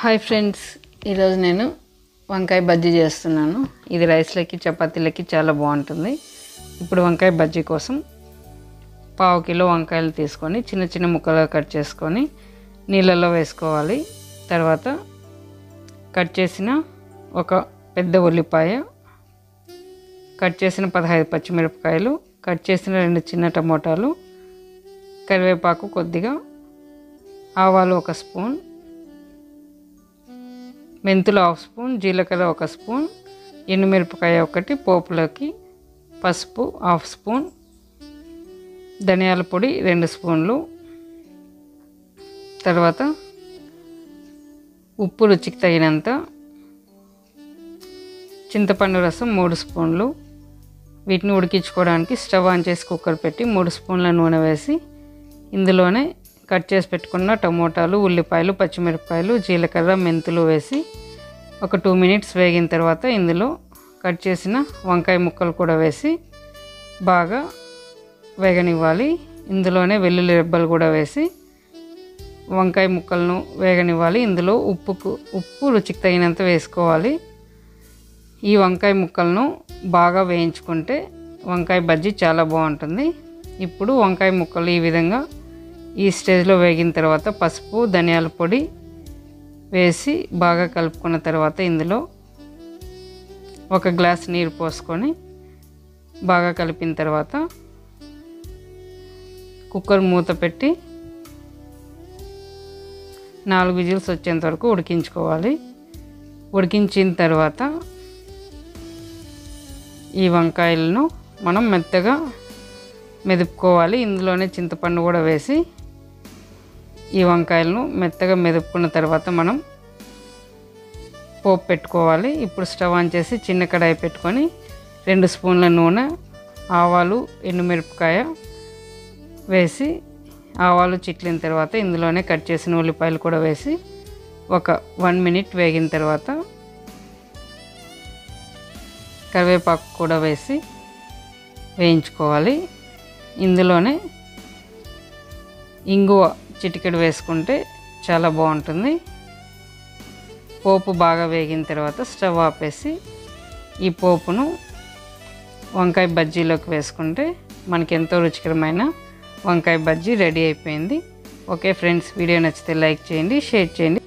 Hi friends, ఈరోజు నేను వంకాయ బజ్జీ చేస్తున్నాను. ఇది రైస్లకి చపాతీలకి చాలా బాగుంటుంది. ఇప్పుడు వంకాయ బజ్జీ కోసం 1/2 కిలో వంకాయలు తీసుకొని చిన్న చిన్న ముక్కలుగా కట్ చేసుకొని నీళ్ళల్లో వేసుకోవాలి. తర్వాత కట్ చేసిన ఒక పెద్ద ఉల్లిపాయ, కట్ చేసిన 15 పచ్చిమిరపకాయలు, కట్ చేసిన 2 చిన్న టమోటాలు, కరివేపాకు కొద్దిగా, ఆవాలు 1 స్పూన్, మెంతులు 1/2 స్పూన్, జీలకర్ర 1 స్పూన్, ఎండుమిరపకాయ 1, పోపులోకి పసుపు 1/2 స్పూన్, ధనియాల పొడి 2 స్పూన్లు, తర్వాత ఉప్పు రుచికి తగినంత, చింతపండు రసం 3 స్పూన్లు. వీటిని ఉడికించుకోవడానికి స్టవ్ ఆన్ చేసి కుక్కర్ పెట్టి 3 స్పూన్ల నూనె వేసి ఇందులోనే కట్ చేసి పెట్టుకున్న టమోటాలు, ఉల్లిపాయలు, పచ్చిమిరపకాయలు, జీలకర్ర, మెంతులు వేసి ఒక 2 మినిట్స్ వేగిన తర్వాత ఇందులో కట్ చేసిన వంకాయ ముక్కలు కూడా వేసి బాగా వేగనివ్వాలి. ఇందులోనే వెల్లుల్లి రెబ్బలు కూడా వేసి వంకాయ ముక్కలను వేగనివ్వాలి. ఇందులో ఉప్పు రుచికి తగినంత వేసుకోవాలి. ఈ వంకాయ ముక్కలను బాగా వేయించుకుంటే వంకాయ బజ్జీ చాలా బాగుంటుంది. ఇప్పుడు వంకాయ ముక్కలు ఈ విధంగా ఈ స్టేజ్లో వేగిన తర్వాత పసుపు, ధనియాల పొడి వేసి బాగా కలుపుకున్న తర్వాత ఇందులో 1 గ్లాస్ నీరు పోసుకొని బాగా కలిపిన తర్వాత కుక్కర్ మూత పెట్టి 4 విజిల్స్ వచ్చేంత వరకు ఉడికించుకోవాలి. ఉడికించిన తర్వాత ఈ వంకాయలను మనం మెత్తగా మెదుపుకోవాలి. ఇందులోనే చింతపండు కూడా వేసి ఈ వంకాయలను మెత్తగా మెదుపుకున్న తర్వాత మనం పోపు పెట్టుకోవాలి. ఇప్పుడు స్టవ్ ఆన్ చేసి చిన్న కడాయి పెట్టుకొని 2 స్పూన్ల నూనె, ఆవాలు, ఎండుమిరపకాయ వేసి ఆవాలు చిట్లిన తర్వాత ఇందులోనే కట్ చేసిన ఉల్లిపాయలు కూడా వేసి ఒక 1 మినిట్ వేగిన తర్వాత కరివేపాకు కూడా వేసి వేయించుకోవాలి. ఇందులోనే ఇంగువ చిటికెడు వేసుకుంటే చాలా బాగుంటుంది. పోపు బాగా వేగిన తర్వాత స్టవ్ ఆపేసి ఈ పోపును వంకాయ బజ్జీలోకి వేసుకుంటే మనకి ఎంతో రుచికరమైన వంకాయ బజ్జీ రెడీ అయిపోయింది. ఓకే ఫ్రెండ్స్, వీడియో నచ్చితే లైక్ చేయండి, షేర్ చేయండి.